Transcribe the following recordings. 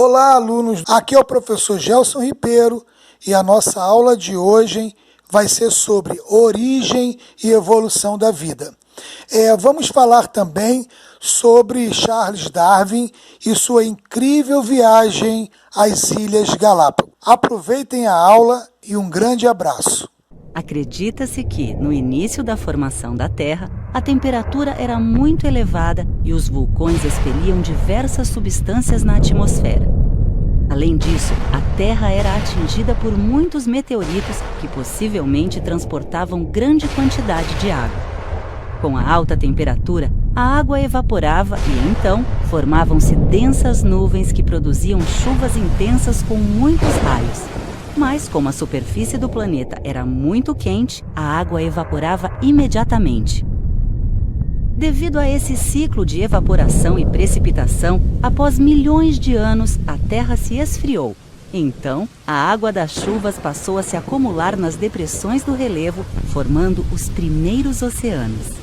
Olá, alunos! Aqui é o professor Gelson Ribeiro e a nossa aula de hoje vai ser sobre origem e evolução da vida. Vamos falar também sobre Charles Darwin e sua incrível viagem às Ilhas Galápagos. Aproveitem a aula e um grande abraço. Acredita-se que, no início da formação da Terra, a temperatura era muito elevada e os vulcões expeliam diversas substâncias na atmosfera. Além disso, a Terra era atingida por muitos meteoritos que possivelmente transportavam grande quantidade de água. Com a alta temperatura, a água evaporava e, então, formavam-se densas nuvens que produziam chuvas intensas com muitos raios. Mas, como a superfície do planeta era muito quente, a água evaporava imediatamente. Devido a esse ciclo de evaporação e precipitação, após milhões de anos, a Terra se esfriou. Então, a água das chuvas passou a se acumular nas depressões do relevo, formando os primeiros oceanos.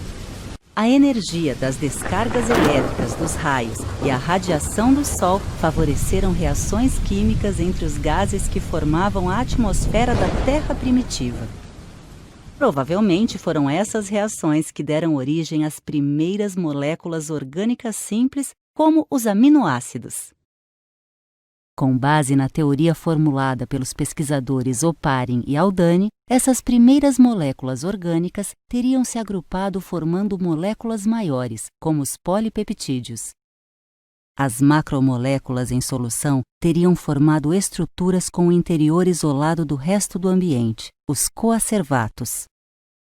A energia das descargas elétricas dos raios e a radiação do Sol favoreceram reações químicas entre os gases que formavam a atmosfera da Terra primitiva. Provavelmente foram essas reações que deram origem às primeiras moléculas orgânicas simples, como os aminoácidos. Com base na teoria formulada pelos pesquisadores Oparin e Haldane, essas primeiras moléculas orgânicas teriam se agrupado formando moléculas maiores, como os polipeptídeos. As macromoléculas em solução teriam formado estruturas com o interior isolado do resto do ambiente, os coacervatos.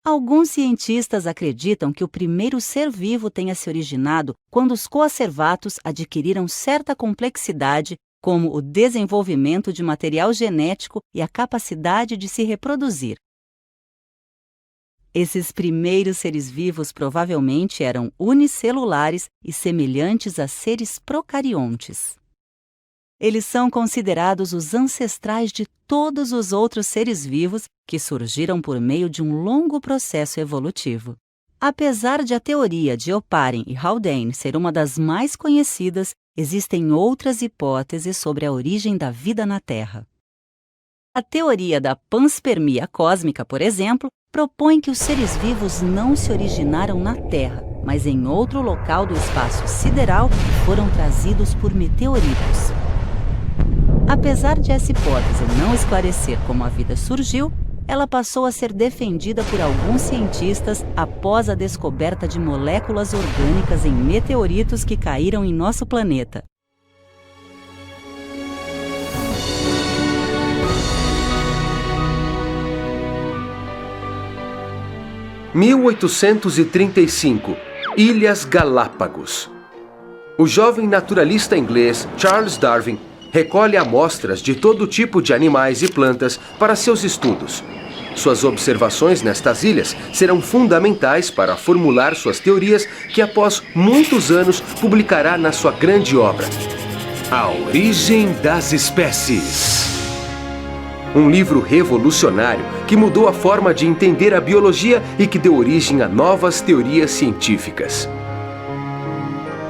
Alguns cientistas acreditam que o primeiro ser vivo tenha se originado quando os coacervatos adquiriram certa complexidade, como o desenvolvimento de material genético e a capacidade de se reproduzir. Esses primeiros seres vivos provavelmente eram unicelulares e semelhantes a seres procariontes. Eles são considerados os ancestrais de todos os outros seres vivos que surgiram por meio de um longo processo evolutivo. Apesar de a teoria de Oparin e Haldane ser uma das mais conhecidas, existem outras hipóteses sobre a origem da vida na Terra. A teoria da panspermia cósmica, por exemplo, propõe que os seres vivos não se originaram na Terra, mas em outro local do espaço sideral e foram trazidos por meteoritos. Apesar de essa hipótese não esclarecer como a vida surgiu, ela passou a ser defendida por alguns cientistas após a descoberta de moléculas orgânicas em meteoritos que caíram em nosso planeta. (1835) Ilhas Galápagos. O jovem naturalista inglês Charles Darwin recolhe amostras de todo tipo de animais e plantas para seus estudos. Suas observações nestas ilhas serão fundamentais para formular suas teorias que, após muitos anos, publicará na sua grande obra, A Origem das Espécies. Um livro revolucionário que mudou a forma de entender a biologia e que deu origem a novas teorias científicas.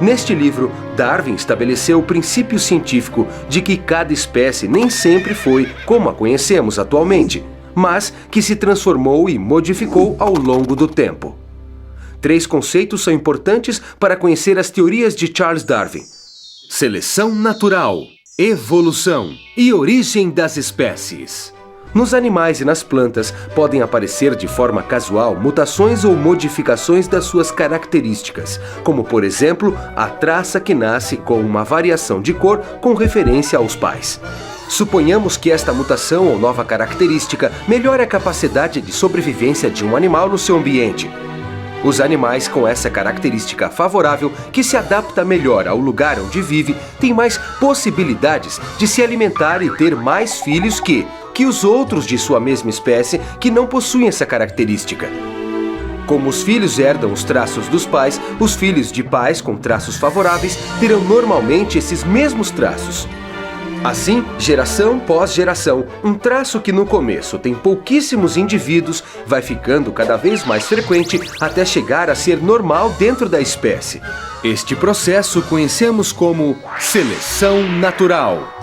Neste livro, Darwin estabeleceu o princípio científico de que cada espécie nem sempre foi como a conhecemos atualmente, mas que se transformou e modificou ao longo do tempo. 3 conceitos são importantes para conhecer as teorias de Charles Darwin: seleção natural, evolução e origem das espécies. Nos animais e nas plantas podem aparecer de forma casual mutações ou modificações das suas características, como, por exemplo, a traça que nasce com uma variação de cor com referência aos pais. Suponhamos que esta mutação ou nova característica melhore a capacidade de sobrevivência de um animal no seu ambiente. Os animais com essa característica favorável, que se adapta melhor ao lugar onde vive, têm mais possibilidades de se alimentar e ter mais filhos que os outros de sua mesma espécie que não possuem essa característica. Como os filhos herdam os traços dos pais, os filhos de pais com traços favoráveis terão normalmente esses mesmos traços. Assim, geração pós geração, um traço que no começo tem pouquíssimos indivíduos vai ficando cada vez mais frequente até chegar a ser normal dentro da espécie. Este processo conhecemos como seleção natural.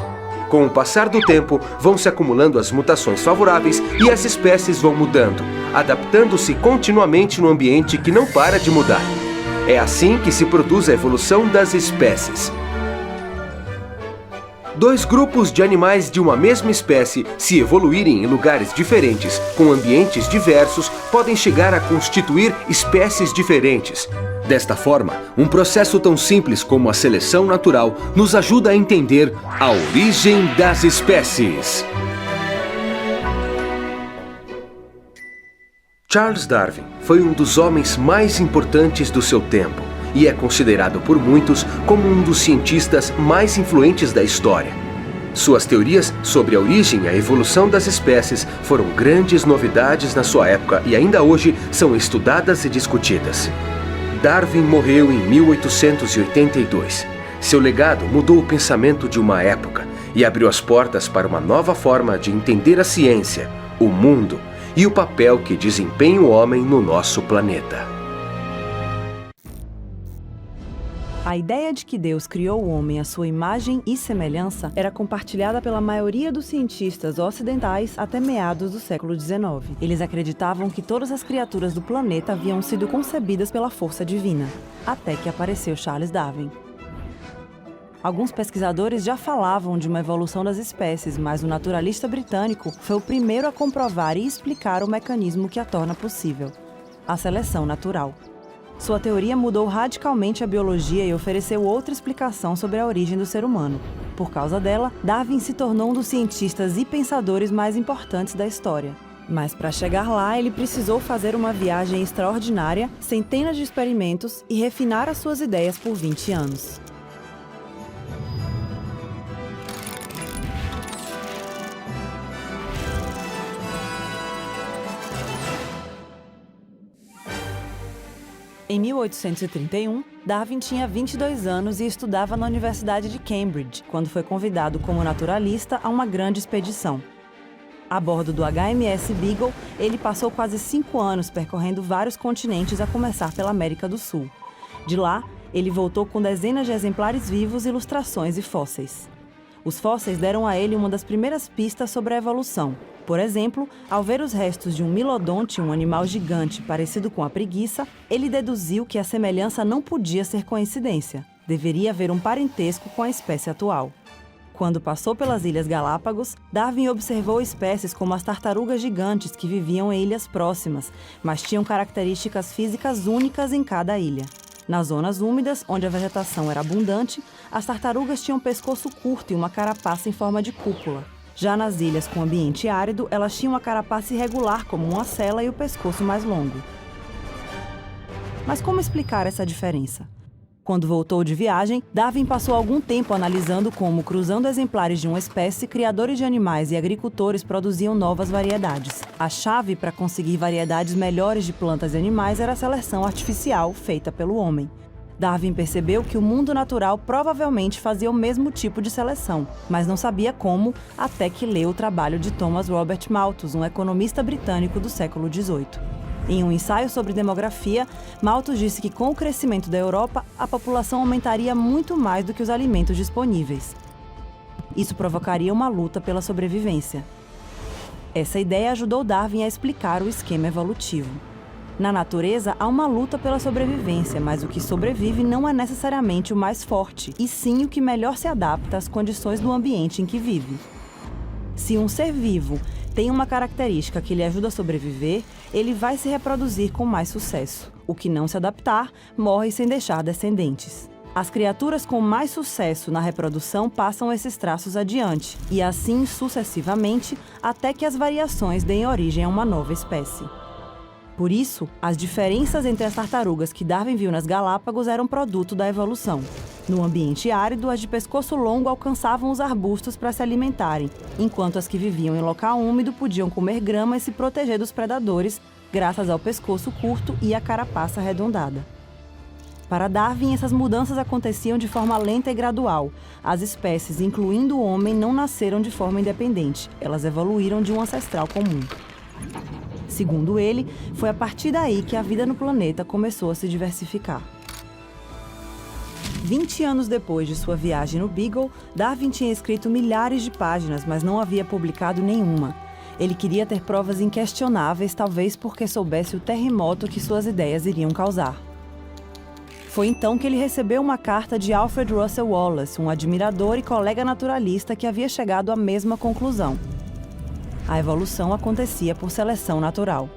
Com o passar do tempo, vão se acumulando as mutações favoráveis e as espécies vão mudando, adaptando-se continuamente no ambiente que não para de mudar. É assim que se produz a evolução das espécies. Dois grupos de animais de uma mesma espécie, se evoluírem em lugares diferentes, com ambientes diversos, podem chegar a constituir espécies diferentes. Desta forma, um processo tão simples como a seleção natural nos ajuda a entender a origem das espécies. Charles Darwin foi um dos homens mais importantes do seu tempo e é considerado por muitos como um dos cientistas mais influentes da história. Suas teorias sobre a origem e a evolução das espécies foram grandes novidades na sua época e ainda hoje são estudadas e discutidas. Darwin morreu em 1882. Seu legado mudou o pensamento de uma época e abriu as portas para uma nova forma de entender a ciência, o mundo e o papel que desempenha o homem no nosso planeta. A ideia de que Deus criou o homem à sua imagem e semelhança era compartilhada pela maioria dos cientistas ocidentais até meados do século XIX. Eles acreditavam que todas as criaturas do planeta haviam sido concebidas pela força divina, até que apareceu Charles Darwin. Alguns pesquisadores já falavam de uma evolução das espécies, mas o naturalista britânico foi o primeiro a comprovar e explicar o mecanismo que a torna possível: a seleção natural. Sua teoria mudou radicalmente a biologia e ofereceu outra explicação sobre a origem do ser humano. Por causa dela, Darwin se tornou um dos cientistas e pensadores mais importantes da história. Mas para chegar lá, ele precisou fazer uma viagem extraordinária, centenas de experimentos e refinar as suas ideias por 20 anos. Em 1831, Darwin tinha 22 anos e estudava na Universidade de Cambridge, quando foi convidado como naturalista a uma grande expedição. A bordo do HMS Beagle, ele passou quase 5 anos percorrendo vários continentes, a começar pela América do Sul. De lá, ele voltou com dezenas de exemplares vivos, ilustrações e fósseis. Os fósseis deram a ele uma das primeiras pistas sobre a evolução. Por exemplo, ao ver os restos de um milodonte, um animal gigante parecido com a preguiça, ele deduziu que a semelhança não podia ser coincidência. Deveria haver um parentesco com a espécie atual. Quando passou pelas Ilhas Galápagos, Darwin observou espécies como as tartarugas gigantes que viviam em ilhas próximas, mas tinham características físicas únicas em cada ilha. Nas zonas úmidas, onde a vegetação era abundante, as tartarugas tinham um pescoço curto e uma carapaça em forma de cúpula. Já nas ilhas com ambiente árido, elas tinham uma carapaça irregular como uma sela e o pescoço mais longo. Mas como explicar essa diferença? Quando voltou de viagem, Darwin passou algum tempo analisando como, cruzando exemplares de uma espécie, criadores de animais e agricultores produziam novas variedades. A chave para conseguir variedades melhores de plantas e animais era a seleção artificial feita pelo homem. Darwin percebeu que o mundo natural provavelmente fazia o mesmo tipo de seleção, mas não sabia como, até que leu o trabalho de Thomas Robert Malthus, um economista britânico do século XVIII. Em um ensaio sobre demografia, Malthus disse que com o crescimento da Europa, a população aumentaria muito mais do que os alimentos disponíveis. Isso provocaria uma luta pela sobrevivência. Essa ideia ajudou Darwin a explicar o esquema evolutivo. Na natureza, há uma luta pela sobrevivência, mas o que sobrevive não é necessariamente o mais forte, e sim o que melhor se adapta às condições do ambiente em que vive. Se um ser vivo tem uma característica que lhe ajuda a sobreviver, ele vai se reproduzir com mais sucesso. O que não se adaptar, morre sem deixar descendentes. As criaturas com mais sucesso na reprodução passam esses traços adiante, e assim sucessivamente, até que as variações deem origem a uma nova espécie. Por isso, as diferenças entre as tartarugas que Darwin viu nas Galápagos eram produto da evolução. No ambiente árido, as de pescoço longo alcançavam os arbustos para se alimentarem, enquanto as que viviam em local úmido podiam comer grama e se proteger dos predadores, graças ao pescoço curto e à carapaça arredondada. Para Darwin, essas mudanças aconteciam de forma lenta e gradual. As espécies, incluindo o homem, não nasceram de forma independente. Elas evoluíram de um ancestral comum. Segundo ele, foi a partir daí que a vida no planeta começou a se diversificar. 20 anos depois de sua viagem no Beagle, Darwin tinha escrito milhares de páginas, mas não havia publicado nenhuma. Ele queria ter provas inquestionáveis, talvez porque soubesse o terremoto que suas ideias iriam causar. Foi então que ele recebeu uma carta de Alfred Russel Wallace, um admirador e colega naturalista que havia chegado à mesma conclusão. A evolução acontecia por seleção natural.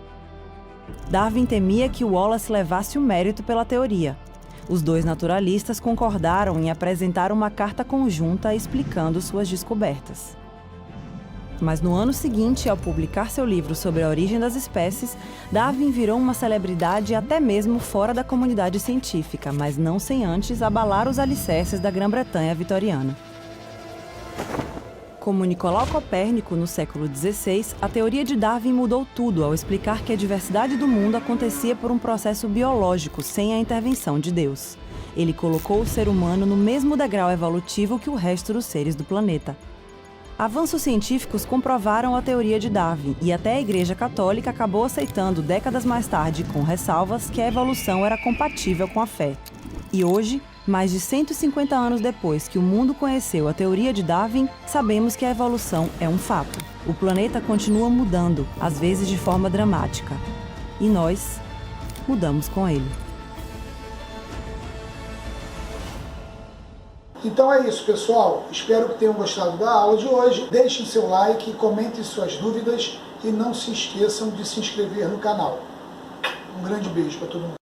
Darwin temia que Wallace levasse o mérito pela teoria. Os dois naturalistas concordaram em apresentar uma carta conjunta explicando suas descobertas. Mas no ano seguinte, ao publicar seu livro sobre a origem das espécies, Darwin virou uma celebridade até mesmo fora da comunidade científica, mas não sem antes abalar os alicerces da Grã-Bretanha vitoriana. Como Nicolau Copérnico no século XVI, a teoria de Darwin mudou tudo ao explicar que a diversidade do mundo acontecia por um processo biológico, sem a intervenção de Deus. Ele colocou o ser humano no mesmo degrau evolutivo que o resto dos seres do planeta. Avanços científicos comprovaram a teoria de Darwin, e até a Igreja Católica acabou aceitando décadas mais tarde, com ressalvas, que a evolução era compatível com a fé. E hoje, mais de 150 anos depois que o mundo conheceu a teoria de Darwin, sabemos que a evolução é um fato. O planeta continua mudando, às vezes de forma dramática. E nós mudamos com ele. Então é isso, pessoal. Espero que tenham gostado da aula de hoje. Deixem seu like, comentem suas dúvidas e não se esqueçam de se inscrever no canal. Um grande beijo para todo mundo.